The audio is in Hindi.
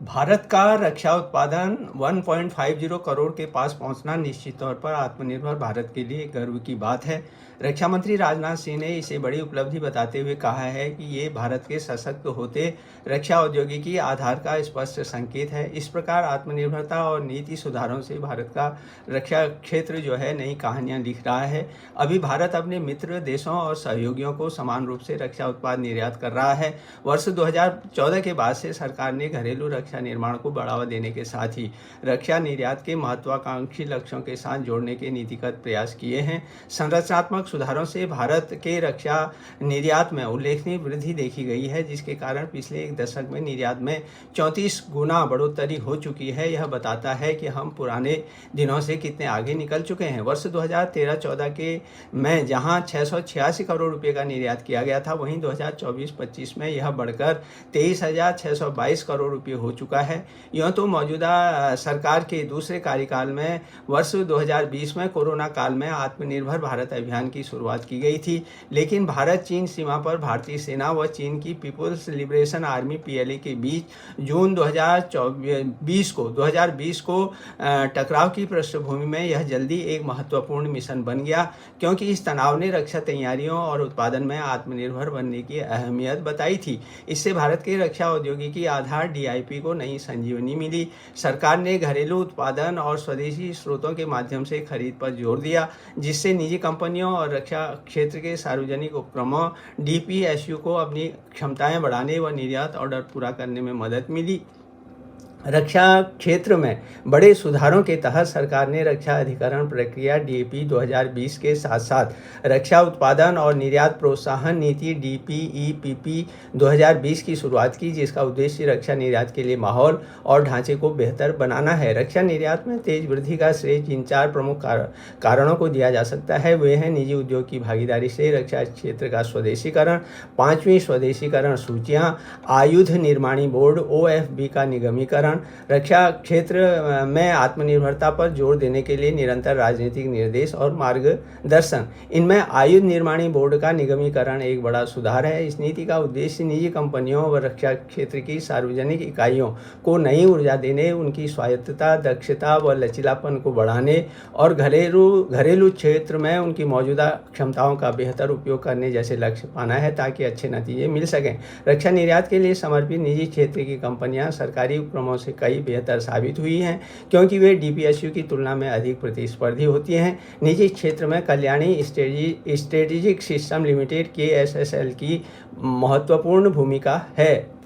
भारत का रक्षा उत्पादन 1.50 करोड़ के पास पहुंचना निश्चित तौर पर आत्मनिर्भर भारत के लिए गर्व की बात है। रक्षा मंत्री राजनाथ सिंह ने इसे बड़ी उपलब्धि बताते हुए कहा है कि ये भारत के सशक्त होते रक्षा औद्योगिकी आधार का स्पष्ट संकेत है। इस प्रकार आत्मनिर्भरता और नीति सुधारों से भारत का रक्षा क्षेत्र जो है नई कहानियां लिख रहा है। अभी भारत अपने मित्र देशों और सहयोगियों को समान रूप से रक्षा उत्पाद निर्यात कर रहा है। वर्ष 2014 के बाद से सरकार ने घरेलू रक्षा निर्माण को बढ़ावा देने के साथ ही रक्षा निर्यात के महत्वाकांक्षी लक्ष्यों के साथ जोड़ने के नीतिगत प्रयास किए हैं। संरचनात्मक सुधारों से भारत के रक्षा निर्यात में उल्लेखनीय वृद्धि देखी गई है, जिसके कारण पिछले एक दशक में निर्यात में 34 गुना बढ़ोतरी हो चुकी है। यह बताता है कि हम पुराने दिनों से कितने आगे निकल चुके हैं। वर्ष 2013-14 के में जहां 686 करोड़ रुपए का निर्यात किया गया था, वहीं 2024-25 में यह बढ़कर 23,622 करोड़ रुपए हो चुका है। यूँ तो मौजूदा सरकार के दूसरे कार्यकाल में वर्ष 2020 में कोरोना काल में आत्मनिर्भर भारत अभियान की शुरुआत की गई थी, लेकिन भारत चीन सीमा पर भारतीय सेना व चीन की पीपुल्स लिबरेशन आर्मी पीएलए के बीच जून 2020 को टकराव की पृष्ठभूमि में यह जल्दी एक महत्वपूर्ण मिशन बन गया, क्योंकि इस तनाव ने रक्षा तैयारियों और उत्पादन में आत्मनिर्भर बनने की अहमियत बताई थी। इससे भारत के रक्षा औद्योगिकी आधार डीआईपी को नई संजीवनी मिली। सरकार ने घरेलू उत्पादन और स्वदेशी स्रोतों के माध्यम से खरीद पर जोर दिया, जिससे निजी कंपनियों और रक्षा क्षेत्र के सार्वजनिक उपक्रमों डीपीएसयू को अपनी क्षमताएं बढ़ाने व निर्यात ऑर्डर पूरा करने में मदद मिली। रक्षा क्षेत्र में बड़े सुधारों के तहत सरकार ने रक्षा अधिकरण प्रक्रिया डीपी 2020 के साथ साथ रक्षा उत्पादन और निर्यात प्रोत्साहन नीति डीपीईपीपी 2020 की शुरुआत की, जिसका उद्देश्य रक्षा निर्यात के लिए माहौल और ढांचे को बेहतर बनाना है। रक्षा निर्यात में तेज वृद्धि का श्रेय जिन 4 प्रमुख कारणों को दिया जा सकता है, वे हैं निजी उद्योग की भागीदारी से रक्षा क्षेत्र का स्वदेशीकरण, 5वीं स्वदेशीकरण सूचियाँ, आयुध निर्माणी बोर्ड OFB का निगमीकरण, रक्षा क्षेत्र में आत्मनिर्भरता पर जोर देने के लिए निरंतर राजनीतिक निर्देश और मार्गदर्शन। इनमें आयुध निर्माणी बोर्ड का निगमीकरण एक बड़ा सुधार है। इस नीति का उद्देश्य निजी कंपनियों व रक्षा क्षेत्र की सार्वजनिक इकाइयों को नई ऊर्जा देने, उनकी स्वायत्तता, दक्षता व लचीलापन को बढ़ाने और घरेलू क्षेत्र में उनकी मौजूदा क्षमताओं का बेहतर उपयोग करने जैसे लक्ष्य पाना है, ताकि अच्छे नतीजे मिल सकें। रक्षा निर्यात के लिए समर्पित निजी क्षेत्र की कंपनियां सरकारी उपक्रमों से कई बेहतर साबित हुई हैं, क्योंकि वे डीपीएसयू की तुलना में अधिक प्रतिस्पर्धी होती हैं। निजी क्षेत्र में Kalyani strategic system limited KSSL की महत्वपूर्ण भूमिका है।